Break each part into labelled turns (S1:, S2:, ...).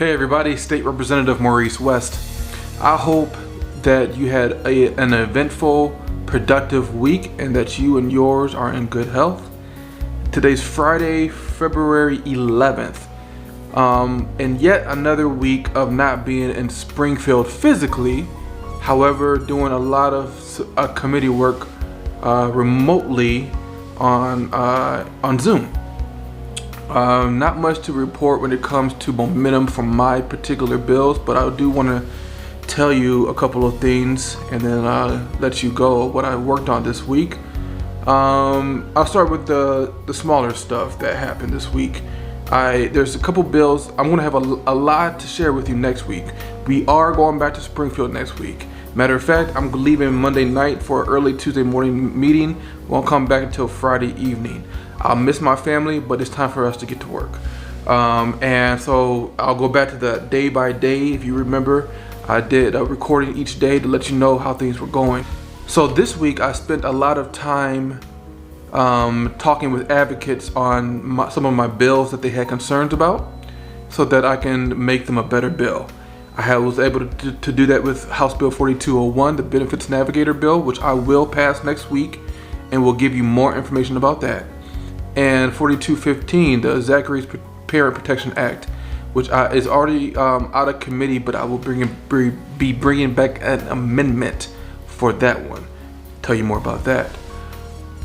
S1: Hey everybody, State Representative Maurice West. I hope that you had an eventful, productive week and that you and yours are in good health. Today's Friday, February 11th, and yet another week of not being in Springfield physically, however, doing a lot of committee work remotely on Zoom. Not much to report when it comes to momentum from my particular bills, but I do want to tell you a couple of things and then let you go what I worked on this week. I'll start with the smaller stuff that happened this week. There's a couple bills. I'm going to have a lot to share with you next week. We are going back to Springfield next week. Matter of fact, I'm leaving Monday night for an early Tuesday morning meeting. Won't come back until Friday evening. I'll miss my family, but it's time for us to get to work. And so I'll go back to the day by day. If you remember, I did a recording each day to let you know how things were going. So this week I spent a lot of time talking with advocates on some of my bills that they had concerns about so that I can make them a better bill. I was able to do that with House Bill 4201, the Benefits Navigator bill, which I will pass next week and will give you more information about that. And 4215, the Zachary's Parent Protection Act, which is already out of committee, but I will be bringing back an amendment for that one. Tell you more about that.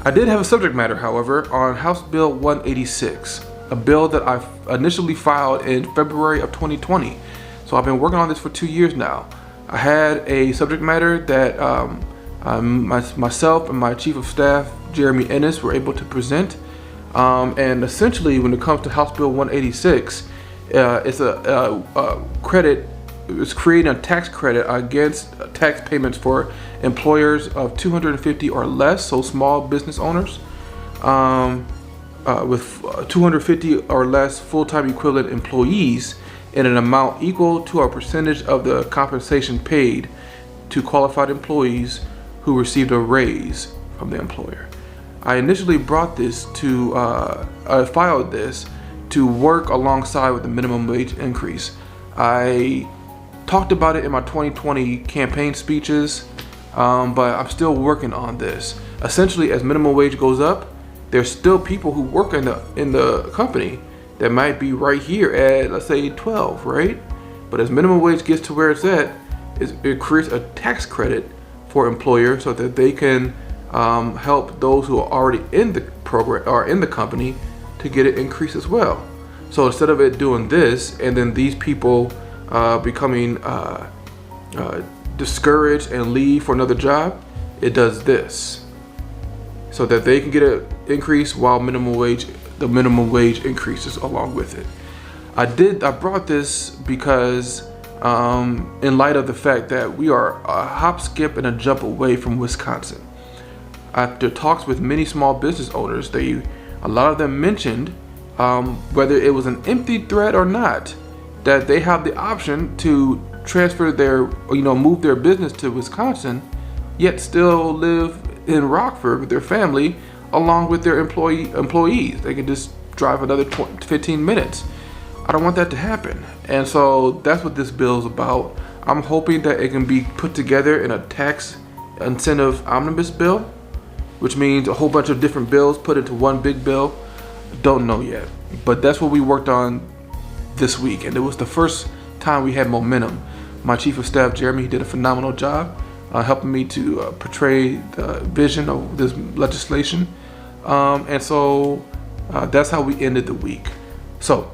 S1: I did have a subject matter, however, on House Bill 186, a bill that I initially filed in February of 2020. So I've been working on this for 2 years now. I had a subject matter that myself and my Chief of Staff, Jeremy Ennis, were able to present. And essentially, when it comes to House Bill 186, it's a credit. It's creating a tax credit against tax payments for employers of 250 or less, so small business owners with 250 or less full-time equivalent employees in an amount equal to a percentage of the compensation paid to qualified employees who received a raise from the employer. I initially brought this I filed this to work alongside with the minimum wage increase. I talked about it in my 2020 campaign speeches, but I'm still working on this. Essentially, as minimum wage goes up, there's still people who work in the company that might be right here at, let's say, 12, right? But as minimum wage gets to where it's at, it creates a tax credit for employers so that they can help those who are already in the program or in the company to get an increase as well. So instead of it doing this and then these people becoming discouraged and leave for another job, it does this so that they can get an increase while the minimum wage increases along with it. I brought this because in light of the fact that we are a hop, skip, and a jump away from Wisconsin. After talks with many small business owners, a lot of them mentioned, whether it was an empty threat or not, that they have the option to transfer move their business to Wisconsin, yet still live in Rockford with their family along with their employees. They can just drive another 15 minutes. I don't want that to happen. And so that's what this bill is about. I'm hoping that it can be put together in a tax incentive omnibus bill, which means a whole bunch of different bills put into one big bill. Don't know yet, but that's what we worked on this week, and it was the first time we had momentum. My Chief of Staff, Jeremy, did a phenomenal job helping me to portray the vision of this legislation, and so that's how we ended the week. So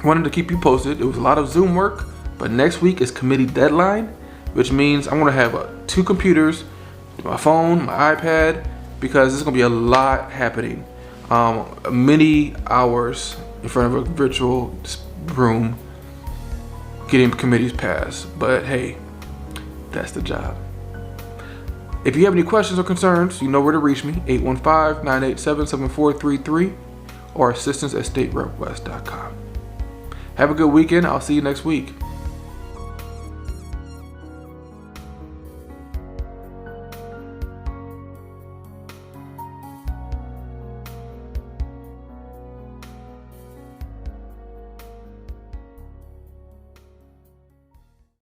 S1: I wanted to keep you posted. It was a lot of Zoom work, but next week is committee deadline, which means I'm going to have 2 computers, my phone, my iPad, because there's going to be a lot happening. Many hours in front of a virtual room getting committees passed. But hey, that's the job. If you have any questions or concerns, you know where to reach me, 815-987-7433 or assistance@staterepwest.com. Have a good weekend. I'll see you next week.